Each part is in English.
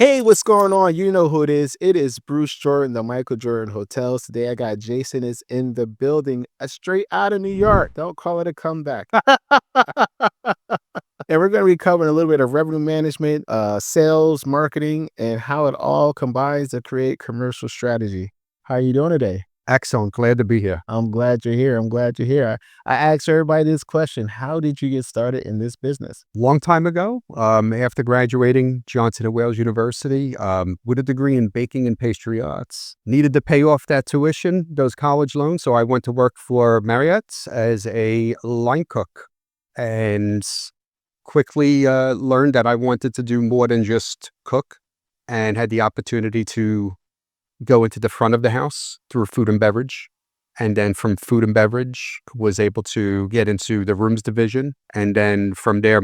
Hey, what's going on? You know who it is. It is Bruce Jordan, the Michael Jordan Hotels. Today I got Jason is in the building, straight out of New York. Don't call it a comeback. And we're going to be covering a little bit of revenue management, sales, marketing, and how it all combines to create commercial strategy. How are you doing today? Excellent. Glad to be here. I'm glad you're here. I'm glad you're here. I asked everybody this question. How did you get started in this business? Long time ago, after graduating Johnson and Wales University, with a degree in baking and pastry arts, needed to pay off that tuition, those college loans. So I went to work for Marriott as a line cook and quickly learned that I wanted to do more than just cook and had the opportunity to go into the front of the house through food and beverage. And then from food and beverage, was able to get into the rooms division. And then from there,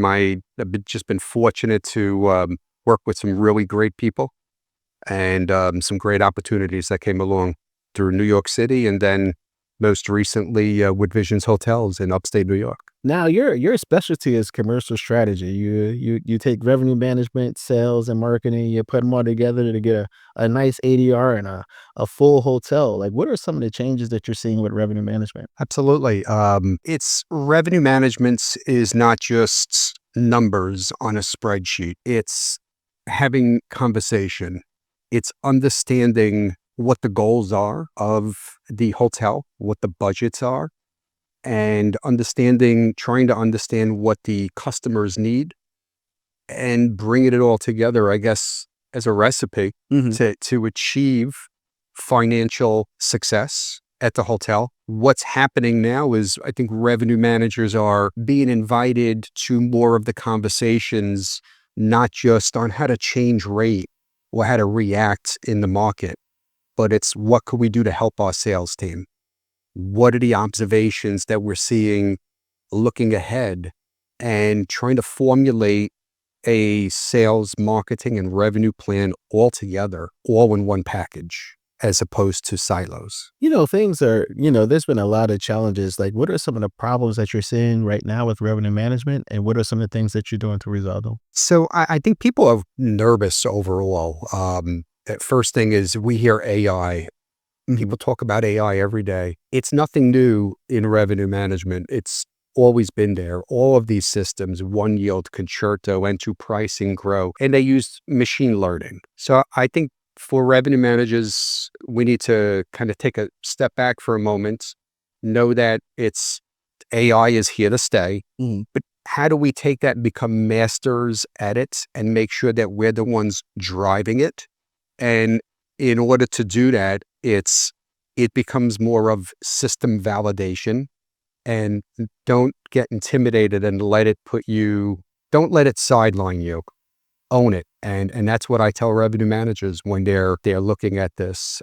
just been fortunate to work with some really great people and some great opportunities that came along through New York City. And then most recently with Visions Hotels in upstate New York. Now, your specialty is commercial strategy. You take revenue management, sales, and marketing. You put them all together to get a nice ADR and a full hotel. Like, what are some of the changes that you're seeing with revenue management? Absolutely. It's revenue management is not just numbers on a spreadsheet. It's having conversation. It's understanding what the goals are of the hotel, what the budgets are, and trying to understand what the customers need and bringing it all together, I guess, as a recipe Hmm. to achieve financial success at the hotel. What's happening now is I think revenue managers are being invited to more of the conversations, not just on how to change rate or how to react in the market, but it's what could we do to help our sales team? What are the observations that we're seeing looking ahead and trying to formulate a sales, marketing, and revenue plan all together, all in one package, as opposed to silos. There's been a lot of challenges. Like, what are some of the problems that you're seeing right now with revenue management? And what are some of the things that you're doing to resolve them? So I think people are nervous overall. The first thing is we hear AI. Hmm. People talk about AI every day. It's nothing new in revenue management. It's always been there. All of these systems, One Yield, Concerto, N2 Pricing, Grow, and they use machine learning. So I think for revenue managers, we need to kind of take a step back for a moment, know that it's AI is here to stay, Hmm. but how do we take that and become masters at it and make sure that we're the ones driving it? And in order to do that, it becomes more of system validation, and don't get intimidated and don't let it sideline you. Own it. And that's what I tell revenue managers when they're looking at this.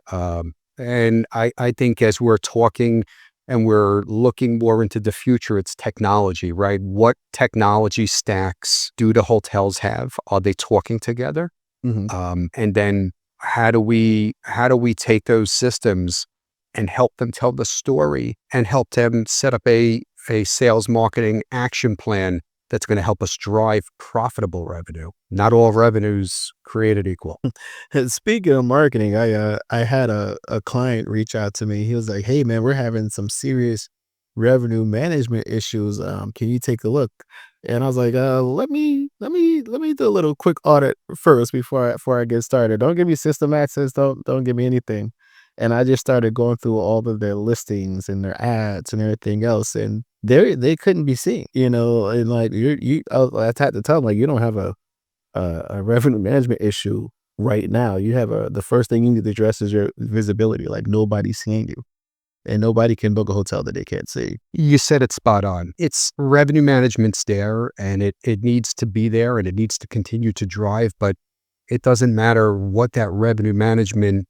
And I think as we're talking and we're looking more into the future, it's technology, right? What technology stacks do the hotels have? Are they talking together? Hmm. And then how do we take those systems and help them tell the story and help them set up a sales marketing action plan that's going to help us drive profitable revenue. Not all revenues created equal. Speaking of marketing, I had a client reach out to me. He was like, "Hey man, we're having some serious revenue management issues. Can you take a look?" And I was like, let me do a little quick audit first before I get started. Don't give me system access. Don't give me anything." And I just started going through all of their listings and their ads and everything else, and they couldn't be seen, and like I had to tell them like you don't have a revenue management issue right now. You have the first thing you need to address is your visibility. Like nobody's seeing you, and nobody can book a hotel that they can't see. You said it spot on. It's revenue management's there and it needs to be there and it needs to continue to drive, but it doesn't matter what that revenue management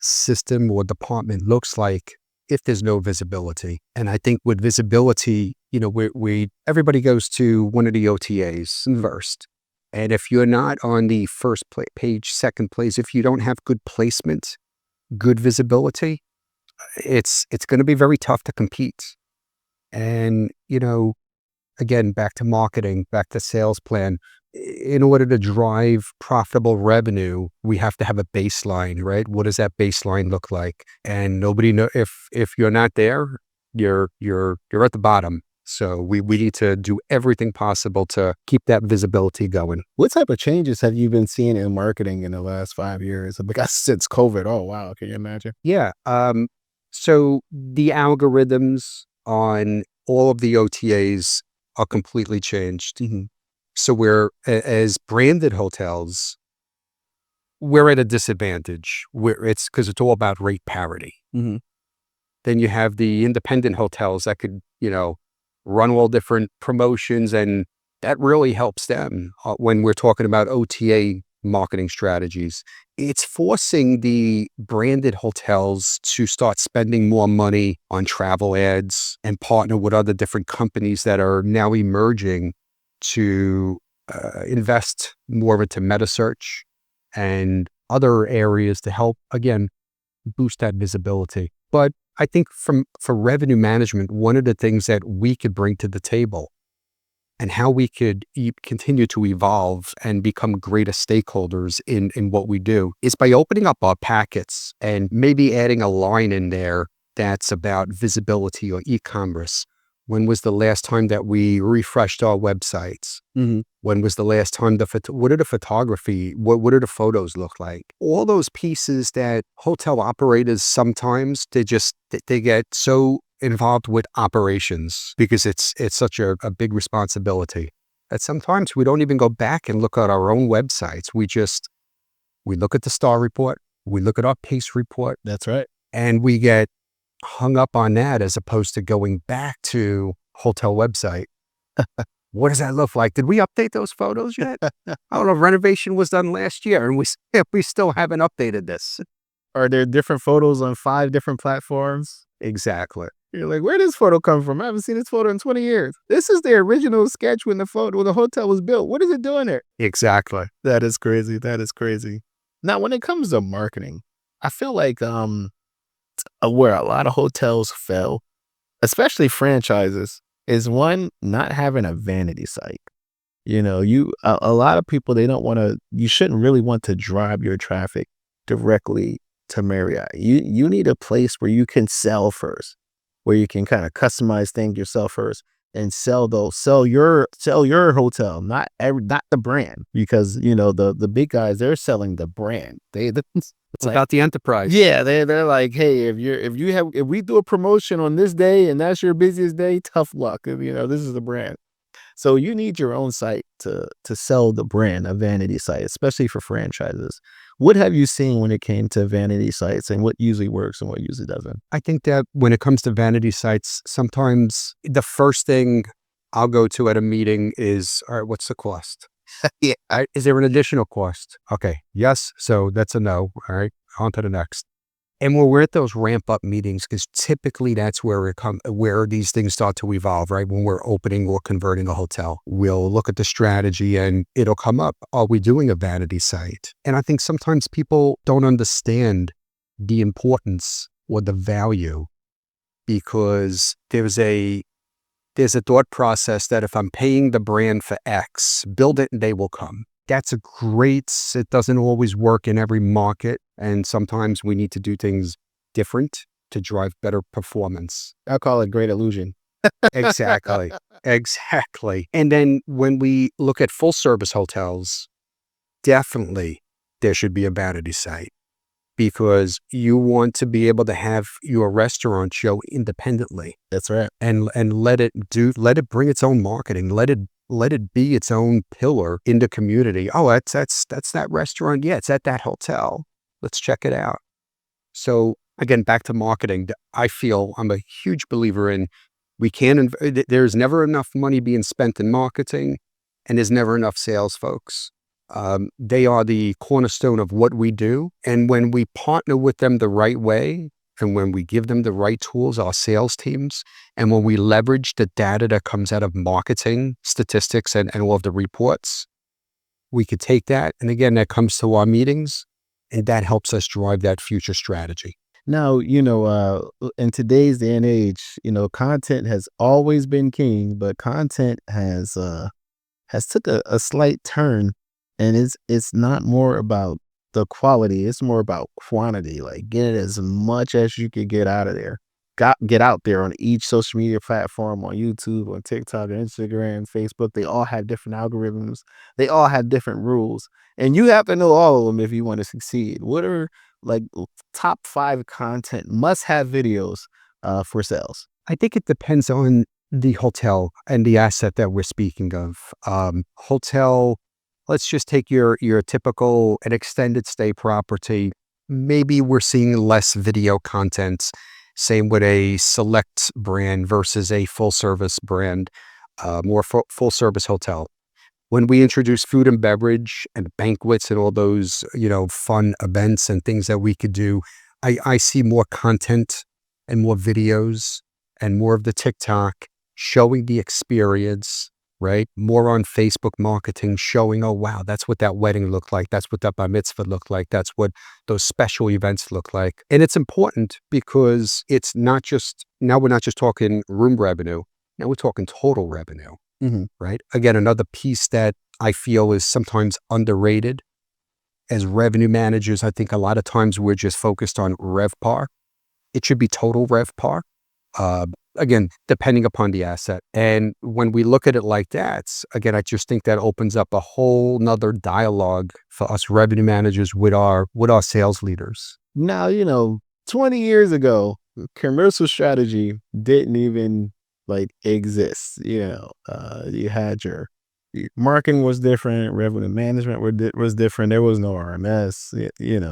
system or department looks like if there's no visibility. And I think with visibility, everybody goes to one of the OTAs first. And if you're not on the first page, second place, if you don't have good placement, good visibility, it's going to be very tough to compete. And, again, back to marketing, back to sales plan. in order to drive profitable revenue, we have to have a baseline, right? What does that baseline look like? And nobody know if you're not there, you're at the bottom. So we need to do everything possible to keep that visibility going. What type of changes have you been seeing in marketing in the last 5 years? Because since COVID, oh wow, can you imagine? Yeah. So the algorithms on all of the OTAs are completely changed. Mhm. So as branded hotels, we're at a disadvantage. It's because it's all about rate parity. Mhm. Then you have the independent hotels that could, run all different promotions, and that really helps them when we're talking about OTA marketing strategies. It's forcing the branded hotels to start spending more money on travel ads and partner with other different companies that are now emerging to invest more into meta search and other areas to help, again, boost that visibility. But I think for revenue management, one of the things that we could bring to the table and how we could continue to evolve and become greater stakeholders in what we do is by opening up our packets and maybe adding a line in there that's about visibility or e-commerce. When was the last time that we refreshed our websites? Mhm. When was the last time what are the photography? What do the photos look like? All those pieces that hotel operators sometimes they get so involved with operations because it's such a big responsibility that sometimes we don't even go back and look at our own websites. We look at the star report, we look at our pace report, That's right. and we get hung up on that as opposed to going back to hotel website. What does that look like? Did we update those photos yet? I don't know. Renovation was done last year, and we still haven't updated this. Are there different photos on 5 different platforms? Exactly. You're like, "Where did this photo come from? I haven't seen this photo in 20 years. This is the original sketch when the hotel was built. What is it doing there?" Exactly. That is crazy. That is crazy. Now, when it comes to marketing, I feel like where a lot of hotels fail, especially franchises, is one, not having a vanity site. A lot of people, they don't want to. You shouldn't really want to drive your traffic directly to Marriott. You need a place where you can sell first, where you can kind of customize things yourself first and sell your hotel, not the brand, because the big guys, they're selling the brand. It's It's like, about the enterprise. yeah, they're like, hey, if we do a promotion on this day and that's your busiest day, tough luck. This is the brand. So you need your own site to sell the brand, a vanity site, especially for franchises. What have you seen when it came to vanity sites, and what usually works and what usually doesn't? I think that when it comes to vanity sites, sometimes the first thing I'll go to at a meeting is, all right, what's the cost? Yeah. Is there an additional cost? Okay. Yes. So that's a no. All right. On to the next. And when we're at those ramp up meetings, because typically that's where these things start to evolve, right? When we're opening or converting a hotel, we'll look at the strategy and it'll come up. Are we doing a vanity site? And I think sometimes people don't understand the importance or the value because there's a thought process that if I'm paying the brand for X, build it and they will come. It doesn't always work in every market. And sometimes we need to do things different to drive better performance. I call it great illusion. Exactly. Exactly. And then when we look at full service hotels, definitely there should be a vanity site because you want to be able to have your restaurant show independently That's right. and let it bring its own marketing. Let it be its own pillar in the community. Oh, that's that restaurant. Yeah, it's at that hotel. Let's check it out. So again, back to marketing. I feel I'm a huge believer in there's never enough money being spent in marketing, and there's never enough sales folks. They are the cornerstone of what we do. And when we partner with them the right way, and when we give them the right tools, our sales teams, and when we leverage the data that comes out of marketing statistics and all of the reports, we could take that. And again, that comes to our meetings and that helps us drive that future strategy. Now, in today's day and age, content has always been king, but content has has took a slight turn, and it's not more about the quality, it's more about quantity. Like, get as much as you could get out of there. Get out there on each social media platform, on YouTube, on TikTok, Instagram, Facebook. They all have different algorithms. They all have different rules, and you have to know all of them if you want to succeed. What are like top 5 content must-have videos for sales? I think it depends on the hotel and the asset that we're speaking of. Hotel, let's just take your typical an extended stay property. Maybe we're seeing less video content. Same with a select brand versus a full service brand, more full service hotel. When we introduce food and beverage and banquets and all those, fun events and things that we could do, I see more content and more videos and more of the TikTok showing the experience, right? More on Facebook marketing showing, oh, wow, that's what that wedding looked like. That's what that bar mitzvah looked like. That's what those special events look like. And it's important because it's not just, now we're not just talking room revenue. Now we're talking total revenue, right? Again, another piece that I feel is sometimes underrated as revenue managers. I think a lot of times we're just focused on RevPAR. It should be total RevPAR. Again, depending upon the asset. And when we look at it like that, again, I just think that opens up a whole nother dialogue for us revenue managers with our sales leaders. Now, 20 years ago, commercial strategy didn't even like exist. You had your marketing was different, revenue management was different. There was no RMS,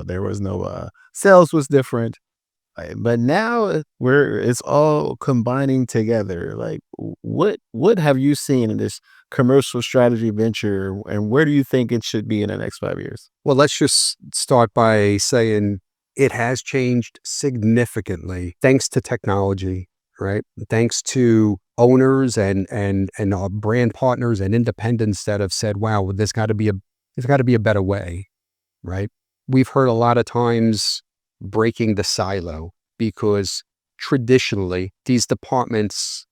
there was no sales was different. But now it's all combining together. Like, what have you seen in this commercial strategy venture, and where do you think it should be in the next 5 years? Well, let's just start by saying it has changed significantly thanks to technology, right? Thanks to owners and our brand partners and independents that have said, wow, there's got to be a better way, right? We've heard a lot of times breaking the silo because traditionally these departments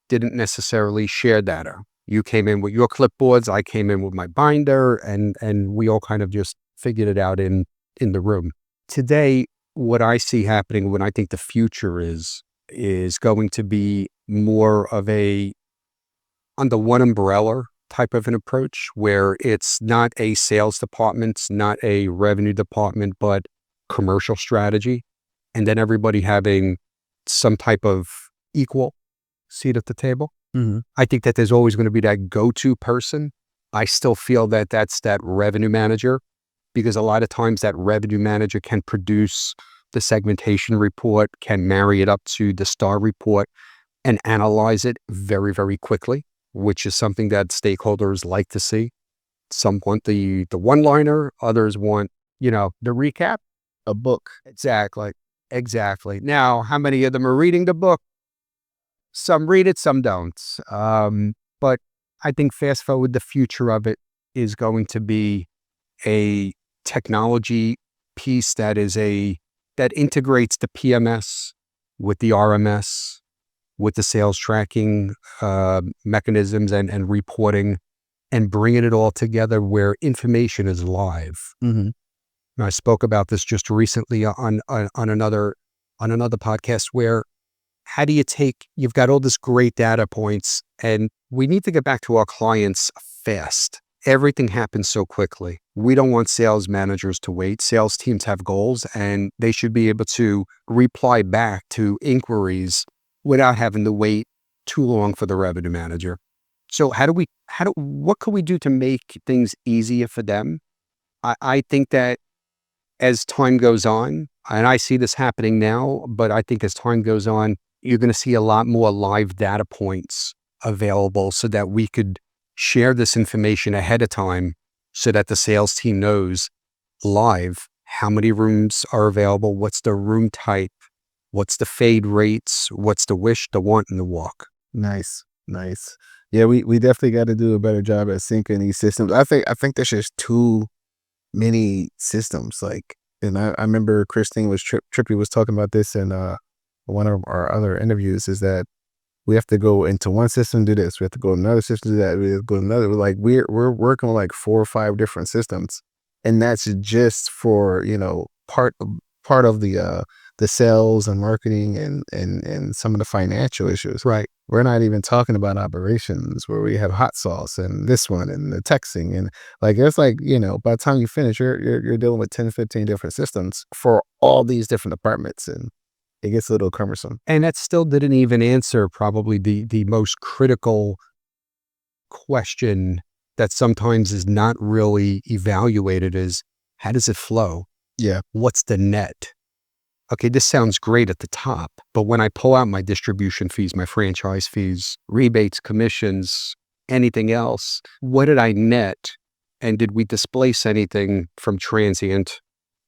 didn't necessarily share data. You came in with your clipboards, I came in with my binder, and we all kind of just figured it out in the room. Today, what I see happening, what I think the future is going to be more of a under one umbrella type of an approach where it's not a sales department, not a revenue department, but commercial strategy. And then everybody having some type of equal seat at the table. I think that there's always going to be that go-to person. I still feel that that's that revenue manager, because a lot of times that revenue manager can produce the segmentation report, can marry it up to the STAR report and analyze it very, very quickly, which is something that stakeholders like to see. Some want the one-liner, others want, the recap. A book. Exactly. Now, how many of them are reading the book? Some read it, some don't. But I think fast forward, the future of it is going to be a technology piece that integrates the PMS with the RMS, with the sales tracking mechanisms and reporting, and bringing it all together where information is live. I spoke about this just recently on another podcast where how do you've got all this great data points, and we need to get back to our clients fast. Everything happens so quickly. We don't want sales managers to wait. Sales teams have goals and they should be able to reply back to inquiries without having to wait too long for the revenue manager. So what can we do to make things easier for them? I think that as time goes on, and I see this happening now, but I think as time goes on, you're going to see a lot more live data points available so that we could share this information ahead of time so that the sales team knows live how many rooms are available, what's the room type, what's the fade rates, what's the wish, the want, and the walk. Nice. Yeah, we definitely got to do a better job at syncing these systems. I think there's just too many systems. Like, and I remember Christine Trippy was talking about this in one of our other interviews, is that We have to go into one system, do this. We have to go to another system, do that. We have to go to another. Like we're working on like 4 or 5 different systems, and that's just for part of the sales and marketing and some of the financial issues. Right. We're not even talking about operations where we have hot sauce and this one and the texting and like it's like by the time you finish, you're dealing with 10, 15 different systems for all these different departments, and it gets a little cumbersome. And that still didn't even answer probably the most critical question that sometimes is not really evaluated is, how does it flow? Yeah. What's the net? Okay, this sounds great at the top, but when I pull out my distribution fees, my franchise fees, rebates, commissions, anything else, what did I net? And did we displace anything from transient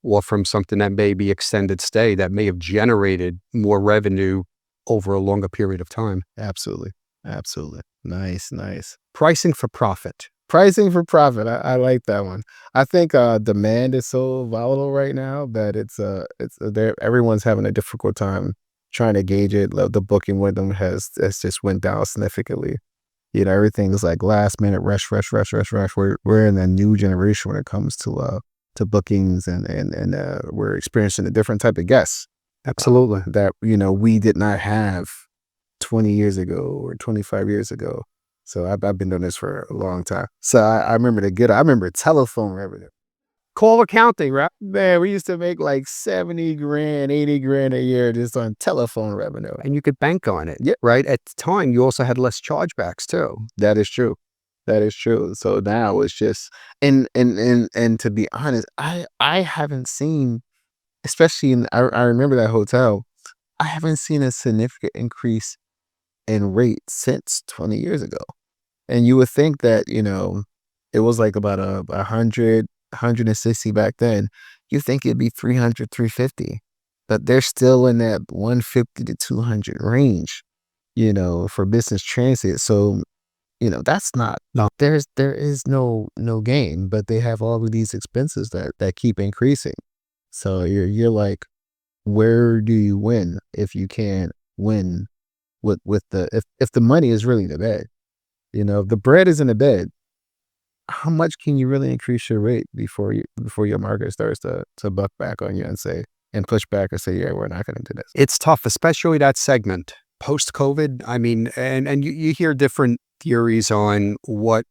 or from something that may be extended stay that may have generated more revenue over a longer period of time? Absolutely. Absolutely. Nice, nice. Pricing for profit. Pricing for profit. I like that one. I think demand is so volatile right now that it's there. Everyone's having a difficult time trying to gauge it. The booking window has just went down significantly. Everything's like last minute rush, rush, rush, rush, rush. We're in a new generation when it comes to bookings, and we're experiencing a different type of guests Absolutely. that we did not have 20 years ago or 25 years ago. So I've been doing this for a long time. So I remember I remember telephone revenue. Call accounting, right? Man, we used to make like 70 grand, 80 grand a year just on telephone revenue. And you could bank on it. Yeah. Right. At the time, you also had less chargebacks too. That is true. That is true. So now it's just and to be honest, I haven't seen, especially I remember that hotel, I haven't seen a significant increase in rate since 20 years ago. And you would think that, it was like about 160 back then. You think it'd be 300, 350, but they're still in that 150 to 200 range, for business transit. So, that's not, No. there is no gain, but they have all of these expenses that keep increasing. So you're like, where do you win if you can't win with if the money is really the bed? If the bread is in the bed, how much can you really increase your rate before your market starts to buck back on you and push back and say, yeah, we're not going to do this. It's tough, especially that segment post-COVID. I mean, and you hear different theories on what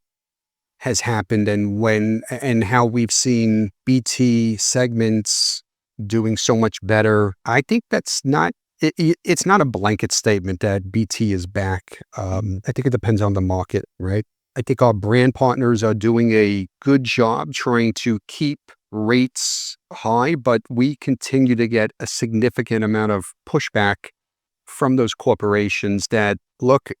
has happened and when and how we've seen BT segments doing so much better. I think that's not. It's not a blanket statement that BT is back. I think it depends on the market, right? I think our brand partners are doing a good job trying to keep rates high, but we continue to get a significant amount of pushback from those corporations that, look,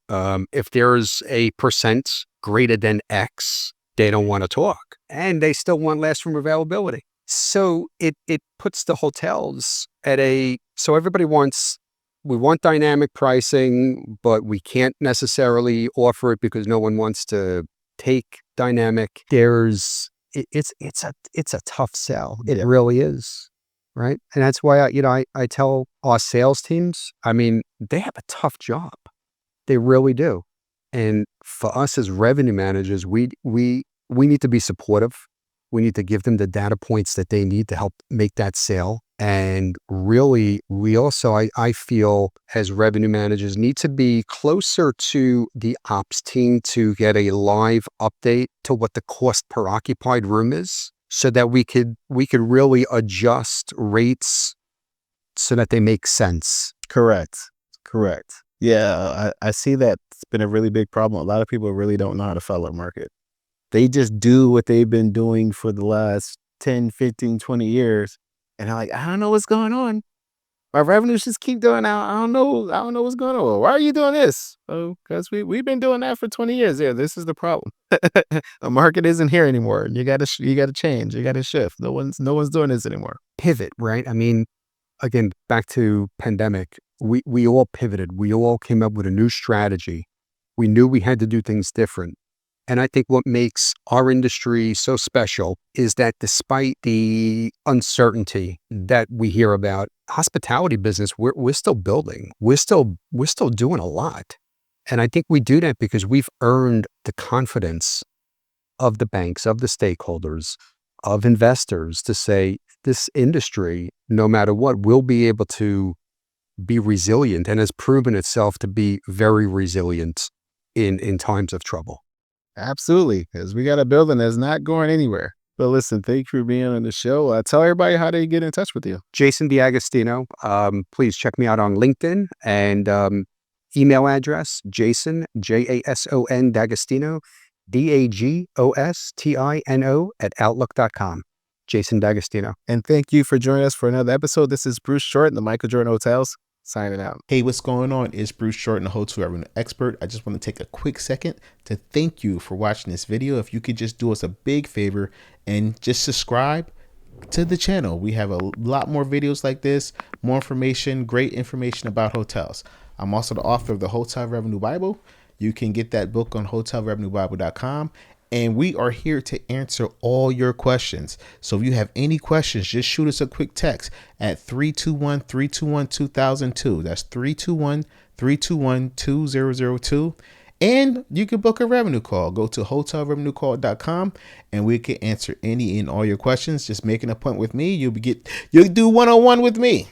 if there's a percent greater than X, they don't want to talk. And they still want last room availability. So it puts the hotels at so everybody we want dynamic pricing, but we can't necessarily offer it because no one wants to take dynamic. It's a tough sell. It really is. Right. And that's why I tell our sales teams, I mean, they have a tough job. They really do. And for us as revenue managers, we need to be supportive. We need to give them the data points that they need to help make that sale. And really, we also, I feel as revenue managers need to be closer to the ops team to get a live update to what the cost per occupied room is so that we could really adjust rates so that they make sense. Correct. Yeah, I see that it's been a really big problem. A lot of people really don't know how to follow a market. They just do what they've been doing for the last 10, 15, 20 years. And I'm like, I don't know what's going on. My revenues just keep doing out. I don't know what's going on. Why are you doing this? Oh, because we've been doing that for 20 years. Yeah, this is the problem. The market isn't here anymore. You gotta change. You gotta shift. No one's doing this anymore. Pivot, right? I mean, again, back to pandemic, we all pivoted. We all came up with a new strategy. We knew we had to do things different. And I think what makes our industry so special is that despite the uncertainty that we hear about, hospitality business, we're still building. We're still doing a lot. And I think we do that because we've earned the confidence of the banks, of the stakeholders, of investors to say this industry, no matter what, will be able to be resilient and has proven itself to be very resilient in times of trouble. Absolutely, because we got a building that's not going anywhere. But listen, thank you for being on the show. Tell everybody how they get in touch with you. Jason D'Agostino, please check me out on LinkedIn and email address Jason, Jason D'Agostino, Dagostino @outlook.com. Jason D'Agostino. And thank you for joining us for another episode. This is Bruce Short, the Michael Jordan Hotels, signing out. Hey, what's going on? It's Bruce Short, the Hotel Revenue Expert. I just want to take a quick second to thank you for watching this video. If you could just do us a big favor and just subscribe to the channel. We have a lot more videos like this, more information, great information about hotels. I'm also the author of the Hotel Revenue Bible. You can get that book on hotelrevenuebible.com. And we are here to answer all your questions. So if you have any questions, just shoot us a quick text at 321-321-2002. That's 321-321-2002. And you can book a revenue call. Go to hotelrevenuecall.com and we can answer any and all your questions. Just make an appointment with me. You'll do one-on-one with me.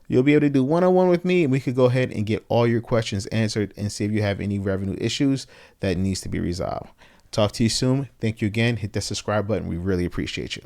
You'll be able to do one-on-one with me, and we could go ahead and get all your questions answered and see if you have any revenue issues that needs to be resolved. Talk to you soon. Thank you again. Hit that subscribe button. We really appreciate you.